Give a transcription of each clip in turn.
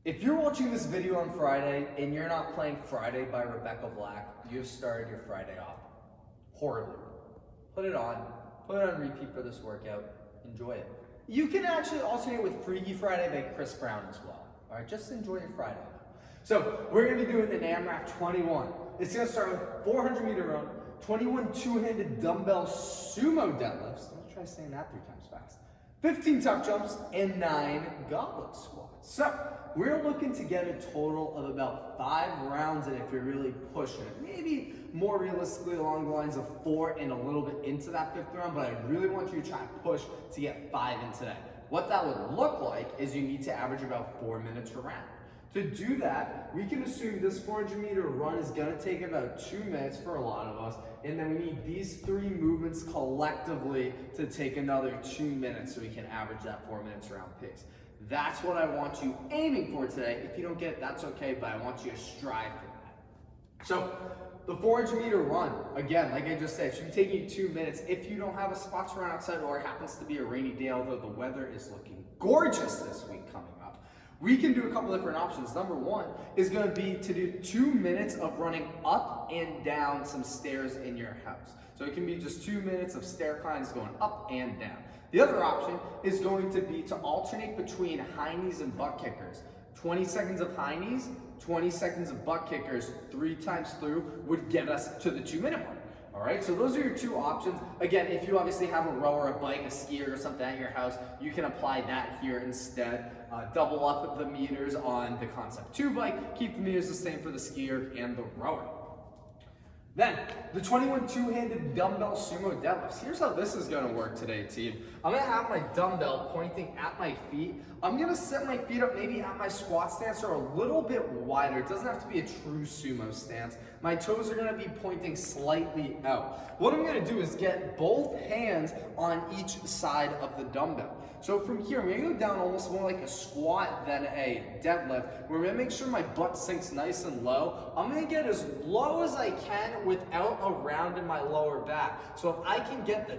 If you're watching this video on Friday and you're not playing Friday by Rebecca Black, you've started your Friday off horribly. Put it on repeat for this workout, enjoy it. You can actually alternate with Freaky Friday by Chris Brown as well. All right, just enjoy your Friday. So we're gonna be doing an AMRAP 21. It's gonna start with 400 meter run, 21 two-handed dumbbell sumo deadlifts. Let's try saying that 3 times fast. 15 tuck jumps and 9 goblet squats. So we're looking to get a total of about 5 rounds in if you're really pushing it. Maybe more realistically along the lines of 4 and a little bit into that 5th round, but I really want you to try to push to get 5 in today. What that would look like is you need to average about 4 minutes a round. To do that, we can assume this 400 meter run is gonna take about 2 minutes for a lot of us, and then we need these 3 movements collectively to take another 2 minutes so we can average that 4 minutes round pace. That's what I want you aiming for today. If you don't get it, that's okay, but I want you to strive for that. So, the 400 meter run, again, like I just said, should be taking you 2 minutes. If you don't have a spot to run outside or it happens to be a rainy day, although the weather is looking gorgeous this week coming up, we can do a couple different options. Number one is going to be to do 2 minutes of running up and down some stairs in your house. So it can be just 2 minutes of stair climbs going up and down. The other option is going to be to alternate between high knees and butt kickers. 20 seconds of high knees, 20 seconds of butt kickers 3 times through would get us to the 2 minute mark. All right, so those are your 2 options. Again, if you obviously have a rower, a bike, a skier, or something at your house, you can apply that here instead. Double up the meters on the Concept 2 bike, keep the meters the same for the skier and the rower. Then, the 21 two-handed dumbbell sumo deadlifts. Here's how this is gonna work today, team. I'm gonna have my dumbbell pointing at my feet. I'm gonna set my feet up maybe at my squat stance or a little bit wider. It doesn't have to be a true sumo stance. My toes are gonna be pointing slightly out. What I'm gonna do is get both hands on each side of the dumbbell. So from here, I'm gonna go down almost more like a squat than a deadlift. We're gonna make sure my butt sinks nice and low. I'm gonna get as low as I can without a round in my lower back. So if I can get the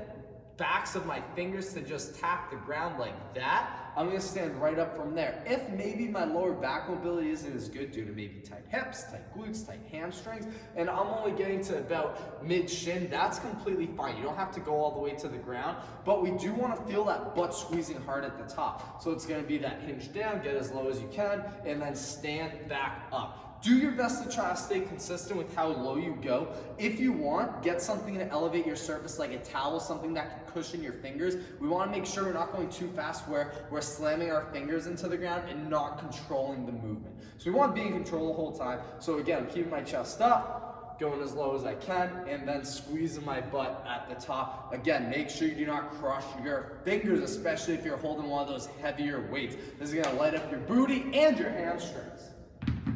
backs of my fingers to just tap the ground like that, I'm gonna stand right up from there. If maybe my lower back mobility isn't as good due to maybe tight hips, tight glutes, tight hamstrings, and I'm only getting to about mid-shin, that's completely fine. You don't have to go all the way to the ground, but we do wanna feel that butt squeezing hard at the top. So it's gonna be that hinge down, get as low as you can, and then stand back up. Do your best to try to stay consistent with how low you go. If you want, get something to elevate your surface like a towel, something that can cushion your fingers. We want to make sure we're not going too fast where we're slamming our fingers into the ground and not controlling the movement. So we want to be in control the whole time. So again, I'm keeping my chest up, going as low as I can, and then squeezing my butt at the top. Again, make sure you do not crush your fingers, especially if you're holding one of those heavier weights. This is going to light up your booty and your hamstrings.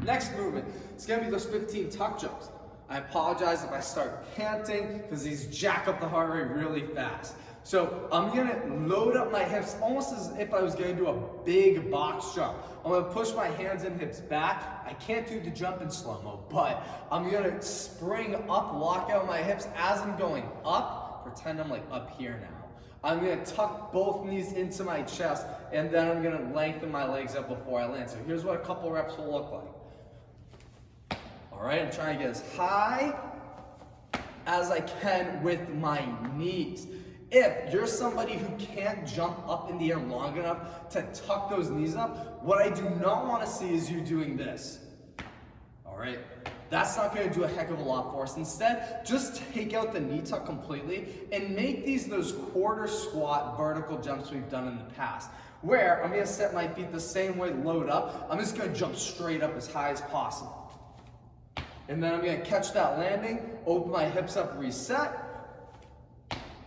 Next movement, it's gonna be those 15 tuck jumps. I apologize if I start panting because these jack up the heart rate really fast. So I'm gonna load up my hips almost as if I was gonna do a big box jump. I'm gonna push my hands and hips back. I can't do the jump in slow-mo, but I'm gonna spring up, lock out my hips as I'm going up. Pretend I'm like up here now. I'm gonna tuck both knees into my chest, and then I'm gonna lengthen my legs up before I land. So here's what a couple reps will look like. All right, I'm trying to get as high as I can with my knees. If you're somebody who can't jump up in the air long enough to tuck those knees up, what I do not want to see is you doing this. All right, that's not going to do a heck of a lot for us. Instead, just take out the knee tuck completely and make these those quarter squat vertical jumps we've done in the past, where I'm going to set my feet the same way, load up. I'm just going to jump straight up as high as possible. And then I'm gonna catch that landing, open my hips up, reset.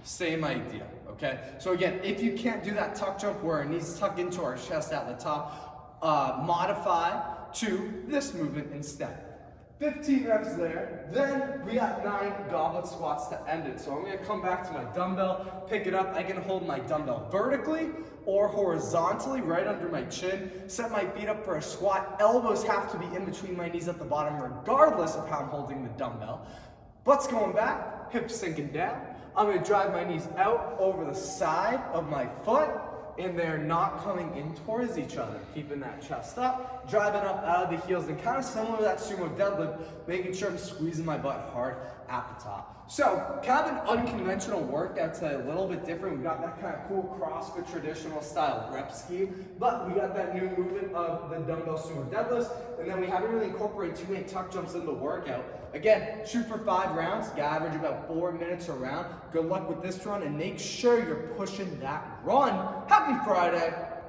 Same idea, okay? So again, if you can't do that tuck jump where our knees tuck into our chest at the top, modify to this movement instead. 15 reps there, then we got 9 goblet squats to end it. So I'm gonna come back to my dumbbell, pick it up. I can hold my dumbbell vertically or horizontally right under my chin, set my feet up for a squat. Elbows have to be in between my knees at the bottom regardless of how I'm holding the dumbbell. Butt's going back, hips sinking down. I'm gonna drive my knees out over the side of my foot, and they're not coming in towards each other, keeping that chest up, driving up out of the heels, and kind of similar to that sumo deadlift, making sure I'm squeezing my butt hard at the top. So, kind of an unconventional workout today, a little bit different. We got that kind of cool CrossFit traditional style rep scheme, but we got that new movement of the dumbbell sumo deadlifts, and then we haven't really incorporated too many tuck jumps in the workout. Again, shoot for 5 rounds, you average about 4 minutes a round. Good luck with this run, and make sure you're pushing that run. Happy Friday!